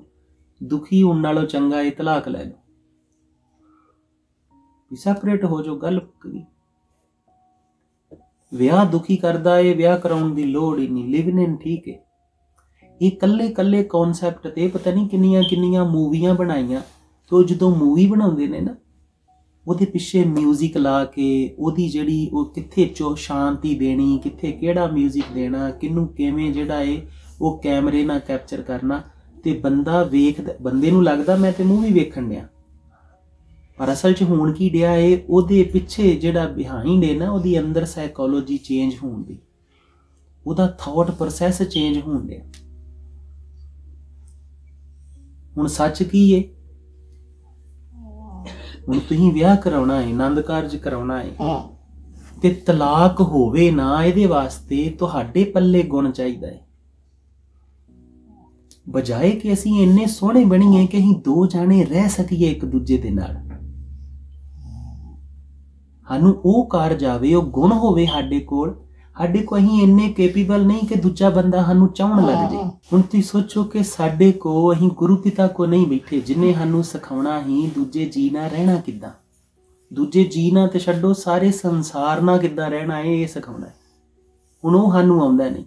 ਦੁਖੀ ਹੋਣ ਨਾਲੋਂ ਚੰਗਾ ਇਹ ਤਲਾਕ ਲੈ ਲਓ, ਵੀ ਸੈਪਰੇਟ ਹੋ ਜਾਓ, ਗੱਲ ਮੁੱਕ। ਵਿਆਹ ਦੁਖੀ ਕਰਦਾ ਏ, ਵਿਆਹ ਕਰਾਉਣ ਦੀ ਲੋੜ ਹੀ ਨਹੀਂ, ਲਿਵਨ ਇਨ ਠੀਕ ਹੈ। ਇਹ ਕੱਲੇ ਕੌਨਸੈਪਟ ਤੇ ਪਤਾ ਨਹੀਂ ਕਿੰਨੀਆਂ ਕਿੰਨੀਆਂ ਮੂਵੀਆਂ ਬਣਾਈਆਂ। ਤੋ ਜਦੋਂ ਮੂਵੀ ਬਣਾਉਂਦੇ ਨੇ ਨਾ, ਉਹਦੇ ਪਿੱਛੇ ਮਿਊਜ਼ਿਕ ਲਾ ਕੇ ਉਹਦੀ ਜਿਹੜੀ ਉਹ ਕਿੱਥੇ ਸ਼ਾਂਤੀ ਦੇਣੀ, ਕਿੱਥੇ ਕਿਹੜਾ ਮਿਊਜ਼ਿਕ ਦੇਣਾ, ਕਿਹਨੂੰ ਕਿਵੇਂ ਜਿਹੜਾ ਏ ਉਹ ਕੈਮਰੇ ਨਾਲ ਕੈਪਚਰ ਕਰਨਾ, ਤੇ ਬੰਦਾ ਵੇਖਦਾ, ਬੰਦੇ ਨੂੰ ਲੱਗਦਾ ਮੈਂ ਤੇ ਮੂਵੀ ਵੇਖਣ ਡਿਆ, ਪਰ ਅਸਲ 'ਚ ਹੋਣ ਕੀ ਡਿਆ ਏ, ਉਹਦੇ ਪਿੱਛੇ ਜਿਹੜਾ ਬਿਹਾਈਂਡ ਏ ਨਾ, ਉਹਦੀ ਅੰਦਰ ਸਾਈਕੋਲੋਜੀ ਚੇਂਜ ਹੋਣ ਦੀ, ਉਹਦਾ ਥਾਟ ਪ੍ਰੋਸੈਸ ਚੇਂਜ ਹੋਣ ਡਿਆ। ਹੁਣ ਸੱਚ ਕੀ ਏ, ਹੁਣ ਤੁਸੀਂ ਵਿਆਹ ਕਰਾਉਣਾ ਹੈ, ਆਨੰਦ ਕਾਰਜ ਕਰਾਉਣਾ ਹੈ, ਤੇ ਤਲਾਕ ਹੋਵੇ ਨਾ, ਇਹਦੇ ਵਾਸਤੇ ਤੁਹਾਡੇ ਪੱਲੇ ਗੁਣ ਚਾਹੀਦਾ ਹੈ। ਬਜਾਏ ਕਿ ਅਸੀਂ ਇੰਨੇ ਸੋਹਣੇ ਬਣੀਏ ਕਿ ਅਸੀਂ ਦੋ ਜਾਣੇ ਰਹਿ ਸਕੀਏ ਇੱਕ ਦੂਜੇ ਦੇ ਨਾਲ, ਸਾਨੂੰ ਉਹ ਕਾਰਜ ਆਵੇ, ਉਹ ਗੁਣ ਹੋਵੇ ਸਾਡੇ ਕੋਲ ਅਸੀਂ ਇੰਨੇ ਕੈਪੇਬਲ ਨਹੀਂ ਕਿ ਦੂਜਾ ਬੰਦਾ ਸਾਨੂੰ ਚਾਹਣ ਲੱਗ ਜੇ। ਹੁਣ ਤੁਸੀਂ ਸੋਚੋ ਕਿ ਸਾਡੇ ਕੋ ਅਸੀਂ ਗੁਰੂ ਪਿਤਾ ਕੋ ਨਹੀਂ ਬੈਠੇ, ਜਿਨੇ ਸਾਨੂੰ ਸਿਖਾਉਣਾ ਹੀ ਦੂਜੇ ਜੀ ਨਾਲ ਰਹਿਣਾ ਕਿੱਦਾਂ, ਦੂਜੇ ਜੀ ਨਾਲ ਤੇ ਛੱਡੋ, ਸਾਰੇ ਸੰਸਾਰ ਨਾਲ ਕਿੱਦਾਂ ਰਹਿਣਾ ਇਹ ਸਿਖਾਉਣਾ। ਹੁਣ ਉਹ ਸਾਨੂੰ ਆਉਂਦਾ ਨਹੀਂ,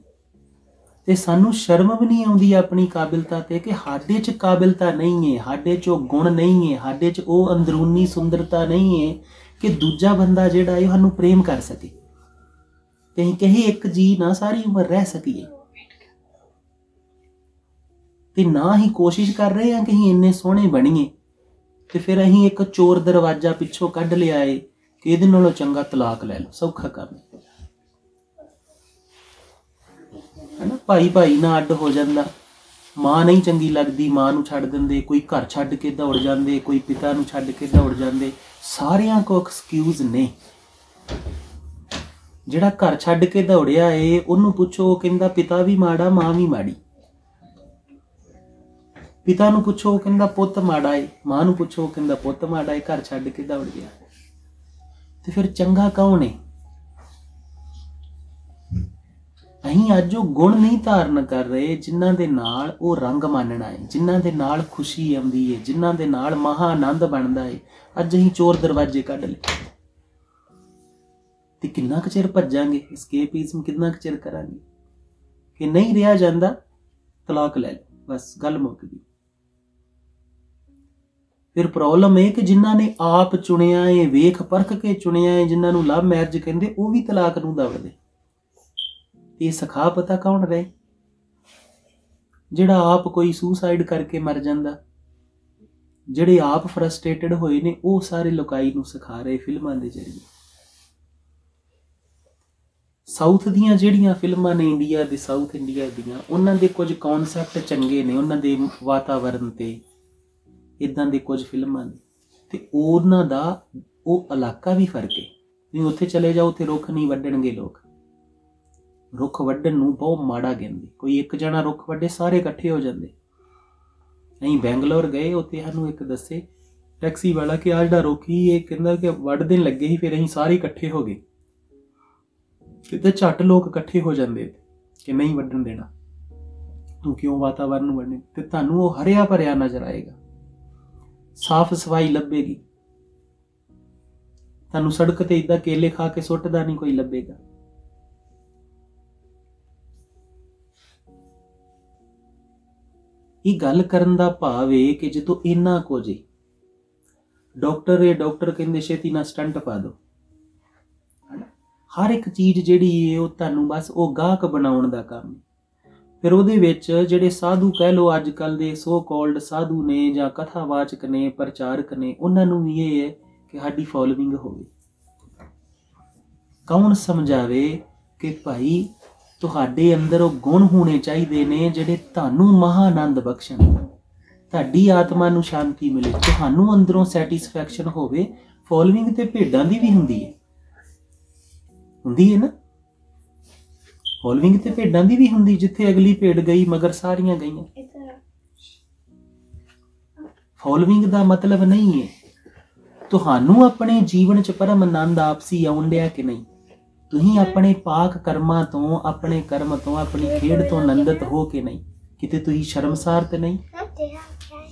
ਤੇ ਸਾਨੂੰ ਸ਼ਰਮ ਵੀ ਨਹੀਂ ਆਉਂਦੀ ਆਪਣੀ ਕਾਬਿਲਤਾ ਤੇ ਕਿ ਸਾਡੇ 'ਚ ਕਾਬਿਲਤਾ ਨਹੀਂ ਹੈ, ਸਾਡੇ 'ਚ ਉਹ ਗੁਣ ਨਹੀਂ ਹੈ, ਸਾਡੇ 'ਚ ਉਹ ਅੰਦਰੂਨੀ ਸੁੰਦਰਤਾ ਨਹੀਂ ਹੈ ਕਿ ਦੂਜਾ ਬੰਦਾ ਜਿਹੜਾ ਹੈ ਸਾਨੂੰ ਪ੍ਰੇਮ ਕਰ ਸਕੇ, ਤੇ ਅਸੀਂ ਕਹੀ ਇੱਕ ਜੀ ਨਾ ਸਾਰੀ ਉਮਰ ਰਹਿ ਸਕੀਏ, ਤੇ ਨਾ ਹੀ ਕੋਸ਼ਿਸ਼ ਕਰ ਰਹੇ ਹਾਂ ਕਿ ਅਸੀਂ ਇੰਨੇ ਸੋਹਣੇ ਬਣੀਏ, ਤੇ ਫਿਰ ਅਸੀਂ ਇੱਕ ਚੋਰ ਦਰਵਾਜ਼ਾ ਪਿੱਛੋਂ ਕੱਢ ਲਿਆ ਏ ਕਿ ਇਹਦੇ ਨਾਲੋਂ ਚੰਗਾ ਤਲਾਕ ਲੈ ਲਓ, ਸੌਖਾ ਕੰਮ ਹੈ ਨਾ। ਭਾਈ ਨਾਲ ਅੱਡ ਹੋ ਜਾਂਦਾ, ਮਾਂ ਨਹੀਂ ਚੰਗੀ ਲੱਗਦੀ, ਮਾਂ ਨੂੰ ਛੱਡ ਦਿੰਦੇ, ਕੋਈ ਘਰ ਛੱਡ ਕੇ ਦੌੜ ਜਾਂਦੇ, ਕੋਈ ਪਿਤਾ ਨੂੰ ਛੱਡ ਕੇ ਦੌੜ ਜਾਂਦੇ, ਸਾਰਿਆਂ ਕੋ ਐਕਸਕਿਊਜ਼ ਨੇ। ਜਿਹੜਾ ਘਰ ਛੱਡ ਕੇ ਦੌੜਿਆ ਏ ਉਹਨੂੰ ਪੁੱਛੋ, ਉਹ ਕਹਿੰਦਾ ਪਿਤਾ ਵੀ ਮਾੜਾ, ਮਾਂ ਵੀ ਮਾੜੀ। ਪਿਤਾ ਨੂੰ ਪੁੱਛੋ, ਉਹ ਕਹਿੰਦਾ ਪੁੱਤ ਮਾੜਾ ਏ, ਮਾਂ ਨੂੰ ਪੁੱਛੋ, ਉਹ ਕਹਿੰਦਾ ਪੁੱਤ ਮਾੜਾ ਏ, ਘਰ ਛੱਡ ਕੇ ਦੌੜ ਗਿਆ। ਤੇ ਫਿਰ ਚੰਗਾ ਕੌਣ ਏ? ਅਸੀਂ ਅੱਜ ਉਹ ਗੁਣ ਨਹੀਂ ਧਾਰਨ ਕਰ ਰਹੇ ਜਿਨ੍ਹਾਂ ਦੇ ਨਾਲ ਉਹ ਰੰਗ ਮਾਨਣਾ ਹੈ, ਜਿਨ੍ਹਾਂ ਦੇ ਨਾਲ ਖੁਸ਼ੀ ਆਉਂਦੀ ਹੈ, ਜਿਨ੍ਹਾਂ ਦੇ ਨਾਲ ਮਹਾ ਆਨੰਦ ਬਣਦਾ ਹੈ। ਅੱਜ ਅਸੀਂ ਚੋਰ ਦਰਵਾਜ਼ੇ ਕੱਢ ਲਏ, ਤੇ ਕਿੰਨਾ ਕੁ ਚਿਰ ਭੱਜਾਂਗੇ, escapism ਕਿੰਨਾ ਕੁ ਚਿਰ ਕਰਾਂਗੇ? ਕਿ ਨਹੀਂ ਰਿਹਾ ਜਾਂਦਾ, ਤਲਾਕ ਲੈ ਲਓ, ਬਸ ਗੱਲ ਮੁੱਕ ਗਈ। ਫਿਰ ਪ੍ਰੋਬਲਮ ਇਹ ਕਿ ਜਿਨ੍ਹਾਂ ਨੇ ਆਪ ਚੁਣਿਆ ਏ, ਵੇਖ ਪਰਖ ਕੇ ਚੁਣਿਆ ਏ, ਜਿਨ੍ਹਾਂ ਨੂੰ ਲਵ ਮੈਰਿਜ ਕਹਿੰਦੇ, ਉਹ ਵੀ ਤਲਾਕ ਨੂੰ ਦਵੜਦੇ। ਇਹ ਸਿਖਾ ਪਤਾ ਕੌਣ ਰਹੇ? ਜਿਹੜਾ ਆਪ ਕੋਈ ਸੁਸਾਈਡ ਕਰਕੇ ਮਰ ਜਾਂਦਾ, ਜਿਹੜੇ ਆਪ ਫਰਸਟ੍ਰੇਟਡ ਹੋਏ ਨੇ, ਉਹ ਸਾਰੇ ਲੋਕਾਈ ਨੂੰ ਸਿਖਾ ਰਹੇ ਫਿਲਮਾਂ ਦੇ ਜ਼ਰੀਏ। ਸਾਊਥ ਦੀਆਂ ਜਿਹੜੀਆਂ ਫਿਲਮਾਂ ਨੇ, ਇੰਡੀਆ ਦੇ, ਸਾਊਥ ਇੰਡੀਆ ਦੀਆਂ, ਉਹਨਾਂ ਦੇ ਕੁਝ ਕੌਨਸੈਪਟ ਚੰਗੇ ਨੇ, ਉਹਨਾਂ ਦੇ ਵਾਤਾਵਰਨ ਤੇ ਇੱਦਾਂ ਦੇ ਕੁਝ ਫਿਲਮਾਂ ਨੇ, ਤੇ ਉਹਨਾਂ ਦਾ ਉਹ ਇਲਾਕਾ ਵੀ ਫਰਕ ਹੈ। ਤੁਸੀਂ ਉੱਥੇ ਚਲੇ ਜਾਓ, ਉੱਥੇ ਰੁੱਖ ਨਹੀਂ ਵੱਢਣਗੇ ਲੋਕ, ਰੁੱਖ ਵੱਢਣ ਨੂੰ ਬਹੁਤ ਮਾੜਾ ਕਹਿੰਦੇ। ਕੋਈ ਇੱਕ ਜਣਾ ਰੁੱਖ ਵੱਢੇ, ਸਾਰੇ ਇਕੱਠੇ ਹੋ ਜਾਂਦੇ। ਅਸੀਂ ਬੈਂਗਲੌਰ ਗਏ, ਉੱਥੇ ਸਾਨੂੰ ਇੱਕ ਦੱਸੇ ਟੈਕਸੀ ਵਾਲਾ ਕਿ ਆਹ ਜਿਹੜਾ ਰੁੱਖ ਹੀ ਇਹ ਕਹਿੰਦਾ ਕਿ ਵੱਢ ਦੇਣ ਲੱਗੇ ਸੀ, ਫਿਰ ਅਸੀਂ ਸਾਰੇ ਇਕੱਠੇ ਹੋ ਗਏ, ਤੇ ਝੱਟ ਲੋਕ ਇਕੱਠੇ ਹੋ ਜਾਂਦੇ ਕਿ ਨਹੀਂ ਵੱਢਣ ਦੇਣਾ, ਤੂੰ ਕਿਉਂ ਵਾਤਾਵਰਨ ਨੂੰ ਵੱਢੇ। ਤੇ ਤੁਹਾਨੂੰ ਉਹ ਹਰਿਆ ਭਰਿਆ ਨਜ਼ਰ ਆਏਗਾ, ਸਾਫ਼ ਸਫਾਈ ਲੱਭੇਗੀ, ਤੁਹਾਨੂੰ ਸੜਕ ਤੇ ਏਦਾਂ ਕੇਲੇ ਖਾ ਕੇ ਸੁੱਟਦਾ ਨਹੀਂ ਕੋਈ ਲੱਭੇਗਾ। ਇਹ ਗੱਲ ਕਰਨ ਦਾ ਭਾਵ ਹੈ ਕਿ ਜਦੋਂ ਇੰਨਾ ਕੁਝ ਡਾਕਟਰ ਕਹਿੰਦੇ ਛੇਤੀ ਨਾਲ ਸਟੰਟ ਪਾ ਦਿਓ, ਹਰ ਇੱਕ ਚੀਜ਼ ਜਿਹੜੀ ਹੈ ਉਹ ਤੁਹਾਨੂੰ ਬਸ ਉਹ ਗਾਹਕ ਬਣਾਉਣ ਦਾ ਕੰਮ। ਫਿਰ ਉਹਦੇ ਵਿੱਚ ਜਿਹੜੇ ਸਾਧੂ ਕਹਿ ਲਓ, ਅੱਜ ਕੱਲ੍ਹ ਦੇ ਸੋ ਕਾਲਡ ਸਾਧੂ ਨੇ ਜਾਂ ਕਥਾਵਾਚਕ ਨੇ, ਪ੍ਰਚਾਰਕ ਨੇ, ਉਹਨਾਂ ਨੂੰ ਵੀ ਇਹ ਹੈ ਕਿ ਸਾਡੀ ਫੋਲੋਇੰਗ ਹੋਵੇ। ਕੌਣ ਸਮਝਾਵੇ ਕਿ ਭਾਈ ਤੁਹਾਡੇ ਅੰਦਰ ਉਹ ਗੁਣ ਹੋਣੇ ਚਾਹੀਦੇ ਨੇ ਜਿਹੜੇ ਤੁਹਾਨੂੰ ਮਹਾ ਆਨੰਦ ਬਖਸ਼ਣ, ਤੁਹਾਡੀ ਆਤਮਾ ਨੂੰ ਸ਼ਾਂਤੀ ਮਿਲੇ, ਤੁਹਾਨੂੰ ਅੰਦਰੋਂ ਸੈਟਿਸਫੈਕਸ਼ਨ ਹੋਵੇ। ਫੋਲੋਇੰਗ ਤੇ ਭੇਡਾਂ ਦੀ ਵੀ ਹੁੰਦੀ ਹੈ ਨਾ, ਫੋਲੋਇੰਗ ਤੇ ਭੇਡਾਂ ਦੀ ਵੀ ਹੁੰਦੀ, ਜਿੱਥੇ ਅਗਲੀ ਭੇਡ ਗਈ ਮਗਰ ਸਾਰੀਆਂ ਗਈਆਂ। ਫੋਲੋਇੰਗ ਦਾ ਮਤਲਬ ਨਹੀਂ ਹੈ ਤੁਹਾਨੂੰ ਆਪਣੇ ਜੀਵਨ 'ਚ ਪਰਮ ਆਨੰਦ ਆਪਸੀ ਆਉਣ ਡਿਆ ਕਿ ਨਹੀਂ, तुसीं अपने पाक कर्मां तो, अपने कर्म तो, अपनी खेड तो आनंदित हो के नहीं, किते तुसीं शर्मसार ते नहीं,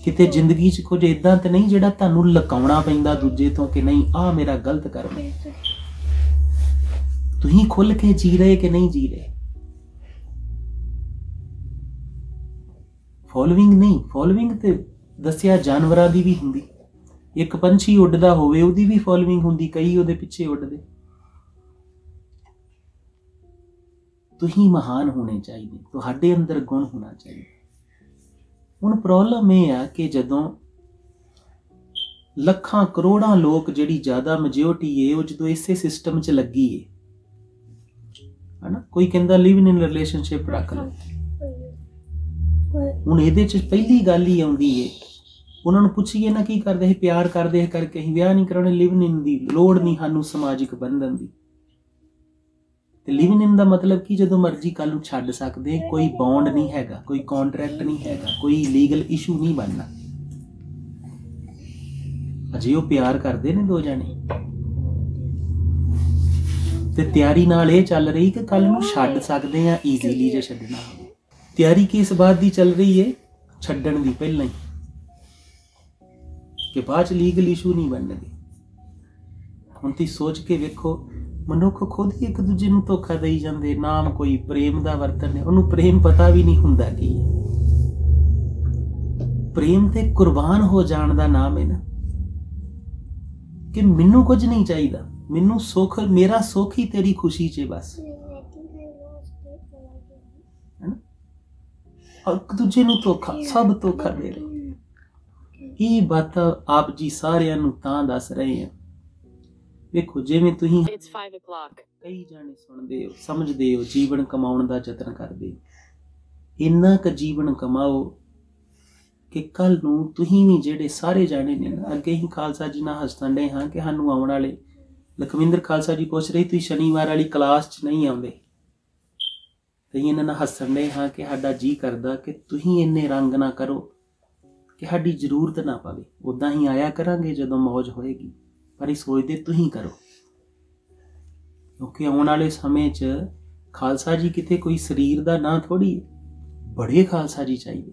किते जिंदगी च कुछ इदां ते नहीं जिहड़ा तुहानूं लकाउणा पैंदा दूजे तो कि नहीं आ मेरा गलत कर्म है। तुसीं खुल के जी रहे कि नहीं जी रहे। फॉलोइंग नहीं, फॉलोइंग ते दसिया जानवरां दी भी हुंदी। एक पंछी उड़दा होवे उहदी भी फॉलोइंग हुंदी, कई उहदे पिछे उड़दे। तुसीं महान होने चाहिए, तुहाडे अंदर गुण होना चाहिए। हुण प्रॉब्लम यह है कि जदों लखां करोड़ां लोग जिहड़ी ज़्यादा मेजोरिटी है वो जो इसे सिस्टम च लगी है ना, कोई कहंदा लिविंग इन रिलेशनशिप रख लो। हुण इहदे च पहली गल ही आउंदी है, उन्होंने पुछिए ना की करते हैं, प्यार करते हैं करके असीं विआह नहीं कराउणे, लिविंग इन दी लोड़ नहीं सानूं समाजिक बंधन दी। ते लिविंग इन दा मतलब कि जदों मर्जी कल नूं छड्ड सकदे, कोई बॉन्ड नहीं हैगा, कोई कॉन्ट्रैक्ट नहीं हैगा, कोई लीगल इशू नहीं बनना। अजे वो प्यार करते ने दो जने ते तैयारी नाल ये चल रही कि कल नूं छड्ड सकदे आ ईजीली जे छड्डना होवे। तैयारी किस बात दी चल रही है? छड्डण दी पहलां ही, कि बाद च लीगल इशू नहीं बनणगे। हुण तुसीं सोच के वेखो, मनुख खुद ही एक दूजे नूं धोखा देई जांदे, नाम कोई प्रेम दा वरतन है, उहनूं प्रेम पता भी नहीं हुंदा की है। प्रेम ते कुर्बान हो जाण दा नाम है ना, कि मैनूं कुछ नहीं चाहिदा, मैनूं सुख, मेरा सुख ही तेरी खुशी च बस, है ना। एक दूजे नूं धोखा, सब धोखा दे रहे। ये बात आप जी सारिਆਂ ਨੂੰ ਤਾਂ ਦੱਸ ਰਹੇ ਆ। ਵੇਖੋ ਜਿਵੇਂ ਤੁਸੀਂ ਕਈ ਜਾਣੇ ਸੁਣਦੇ ਹੋ, ਸਮਝਦੇ ਹੋ, ਜੀਵਨ ਕਮਾਉਣ ਦਾ ਯਤਨ ਕਰਦੇ ਹੋ, ਇੰਨਾ ਕੁ ਜੀਵਨ ਕਮਾਓ ਕਿ ਕੱਲ ਨੂੰ ਤੁਸੀਂ ਵੀ ਜਿਹੜੇ ਸਾਰੇ ਜਾਣੇ ਨੇ ਨਾ, ਅੱਗੇ ਹੀ ਖਾਲਸਾ ਜੀ ਨਾਲ ਹੱਸਣ ਡੇ ਹਾਂ ਕਿ ਸਾਨੂੰ ਆਉਣ ਵਾਲੇ, ਲਖਵਿੰਦਰ ਖਾਲਸਾ ਜੀ ਪੁੱਛ ਰਹੀ ਤੁਸੀਂ ਸ਼ਨੀਵਾਰ ਵਾਲੀ ਕਲਾਸ 'ਚ ਨਹੀਂ ਆਉਂਦੇ, ਤੇ ਇਹਨਾਂ ਨਾਲ ਹੱਸਣ ਡੇ ਹਾਂ ਕਿ ਸਾਡਾ ਜੀ ਕਰਦਾ ਕਿ ਤੁਸੀਂ ਇੰਨੇ ਰੰਗ ਨਾ ਕਰੋ कि साड़ी जरूरत ना पवे, उदा ही आया करांगे जदों मौज होएगी, पर सोचते तुसीं करो, क्योंकि आने वाले समय च खालसा जी किते कोई शरीर दा ना थोड़ी, बड़े खालसा जी चाहिए,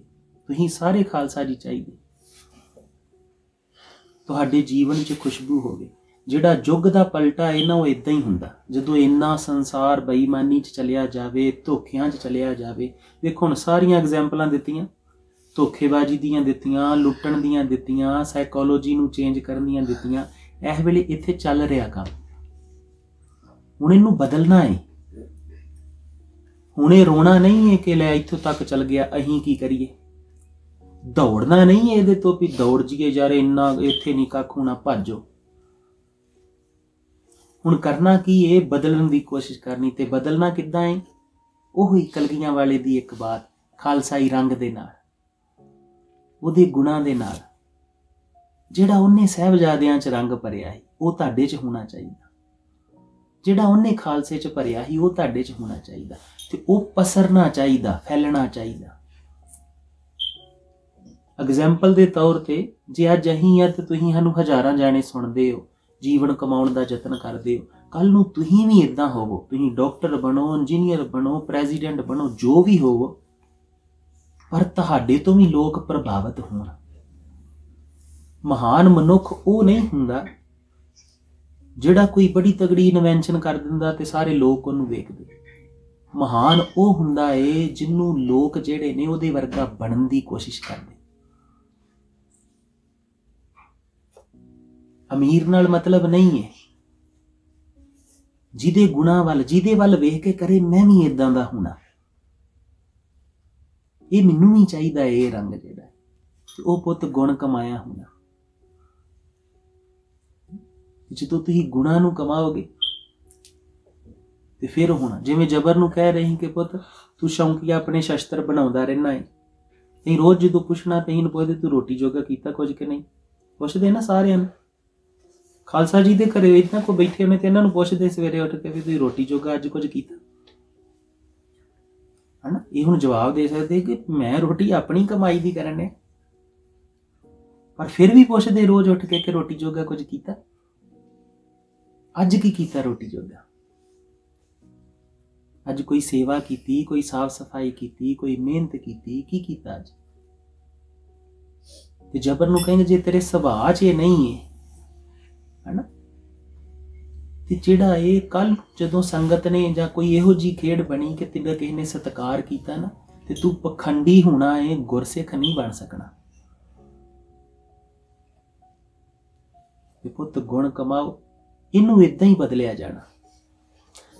तुसीं सारे खालसा जी चाहिए। तुहाडे जीवन च खुशबू होवे। जिहड़ा युग दा पलटा है ना, वो इदां ही हुंदा जदों इन्ना संसार बेईमानी च चलिया जावे, धोखियां च चलिया जावे। वेखो हुण सारियां एग्जाम्पलां दित्तियां, धोखेबाजी दियां दित्तियां, लुट्टण दियां दित्तियां, साइकोलॉजी नूं चेंज करन दियां दित्तियां। इस वेले इत्थे चल रहा काम, हुण इहनूं बदलना है। हुण इह रोना नहीं है कि लै इत्थों तक चल गया, अहीं की करिए। दौड़ना नहीं है इहदे तों भी दौड़ जीए यार, इन्ना इत्थे नहीं कख होना, भज्जो। हुण करना की है? बदलण दी कोशिश करनी। ते बदलना किद्दां है? ओही कलगीआं वाले दी एक बात, खालसाई रंग दे नाल, ਉਹਦੇ ਗੁਣਾਂ ਦੇ ਨਾਲ, ਜਿਹੜਾ ਉਹਨੇ ਸਾਹਿਬਜ਼ਾਦਿਆਂ 'ਚ ਰੰਗ ਭਰਿਆ ਸੀ ਉਹ ਤੁਹਾਡੇ 'ਚ ਹੋਣਾ ਚਾਹੀਦਾ, ਜਿਹੜਾ ਉਹਨੇ ਖਾਲਸੇ 'ਚ ਭਰਿਆ ਸੀ ਉਹ ਤੁਹਾਡੇ 'ਚ ਹੋਣਾ ਚਾਹੀਦਾ, ਤੇ ਉਹ ਪਸਰਨਾ ਚਾਹੀਦਾ, ਫੈਲਣਾ ਚਾਹੀਦਾ। ਐਗਜ਼ਾਮਪਲ ਦੇ ਤੌਰ ਤੇ ਜੇ ਅੱਜ ਅਸੀਂ ਆ ਤੇ ਤੁਸੀਂ ਸਾਨੂੰ ਹਜ਼ਾਰਾਂ ਜਾਣੇ ਸੁਣਦੇ ਹੋ, ਜੀਵਨ ਕਮਾਉਣ ਦਾ ਯਤਨ ਕਰਦੇ ਹੋ, ਕੱਲ ਨੂੰ ਤੁਸੀਂ ਵੀ ਇਦਾਂ ਹੋਵੋ, ਤੁਸੀਂ ਡਾਕਟਰ ਬਣੋ, ਇੰਜੀਨੀਅਰ ਬਣੋ, ਪ੍ਰੈਜ਼ੀਡੈਂਟ ਬਣੋ, ਜੋ ਵੀ ਹੋਵੋ, पर तुहाडे तो भी लोग प्रभावित होण। महान मनुख वो नहीं हुंदा जिहड़ा कोई बड़ी तगड़ी इन्वेंशन कर दिंदा ते सारे लोग उहनूं वेखदे। महान वो हुंदा है जिन्नूं लोग जिहड़े ने उहदे वर्गा बनन दी कोशिश करदे। अमीर नाल मतलब नहीं है, जिहदे गुणां वल, जिहदे वल वेख के करे मैं भी इदां दा होना, ये मैनूं भी चाहिए। ये रंग जिहड़ा वो पुत गुण कमाया होना। जो तुसीं गुणां नूं कमाओगे तो फिर होना। जिवें जबर नूं कह रही कि पुत तू शौंकिया अपने शस्त्र बनाउंदा रहना है, असीं रोज़ जदों पुछना तो असीं पुछदे तू रोटी जोगा कीता कुछ कि नहीं, पुछदे ना सारिआं नूं। खालसा जी दे घरे इन्हां कोल बैठे होने तो इन्हां नूं पुछदे सवेरे उठ के भी तुसीं रोटी जोगा अज कुछ कीता है ना। ये हुण जवाब दे सकते कि मैं रोटी अपनी कमाई दी करन है, पर फिर भी पुछदे रोज उठ के कि रोटी जोगा कुछ कीता, अज की कीता रोटी जोगा। अज कोई सेवा की, कोई साफ सफाई की, कोई मेहनत की कीता अज? ते जबर नूं कहेंगे जे तेरे सुभाਅ च नहीं है ना, ते जिहड़ा ये कल जदों संगत ने जां कोई इहो जी खेड बनी कि तेरा किसी ने सत्कार कीता ना, ते तू पखंडी होना है, गुरसिख नहीं बन सकना। पुत गुण कमाओ, इनू इदां ही बदलिया जाना।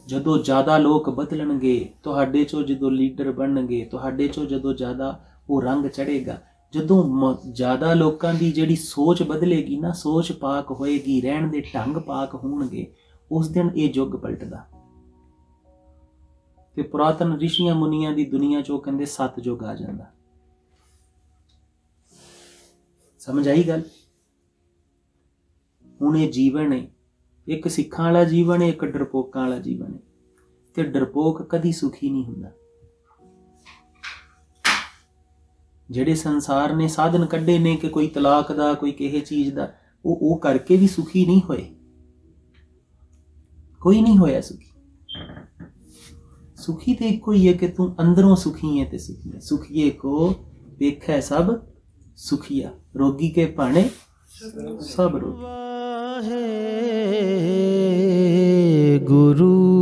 जदों ज़्यादा लोग बदलणगे, तुहाडे चों जदों लीडर बनणगे, तुहाडे चों जदों ज़्यादा वो रंग चढ़ेगा, जदों ज़्यादा लोगों की जिहड़ी सोच बदलेगी ना, सोच पाक होएगी, रहण दे ढंग पाक होणगे, उस दिन ये युग पलटदा। ते पुरातन ऋषियां मुनियां दी दुनिया चो कहंदे सत युग आ जांदा। समझ आई गल? हुण ये जीवन है, एक सिखां वाला जीवन है, एक डरपोकां वाला जीवन है। ते डरपोक कदी सुखी नहीं हुंदा। जिहड़े संसार ने साधन कड्ढे ने कि कोई तलाक दा, कोई किसी चीज़ दा, वो करके भी सुखी नहीं होए। कोई नहीं होया सुखी। सुखी तो एक ही है कि तू अंदरों सुखी है ते सुखी है। सुखिए को देखै सब सुखिया, रोगी के भाणे सब रोगी। गुरु